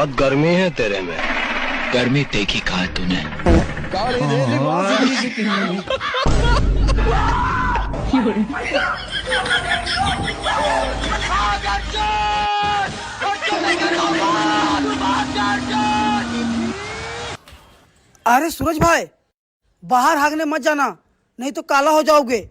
बहुत गर्मी है तेरे में। गर्मी देखी कहा है तूने? अरे सूरज भाई, बाहर भागने मत जाना, नहीं तो काला हो जाओगे।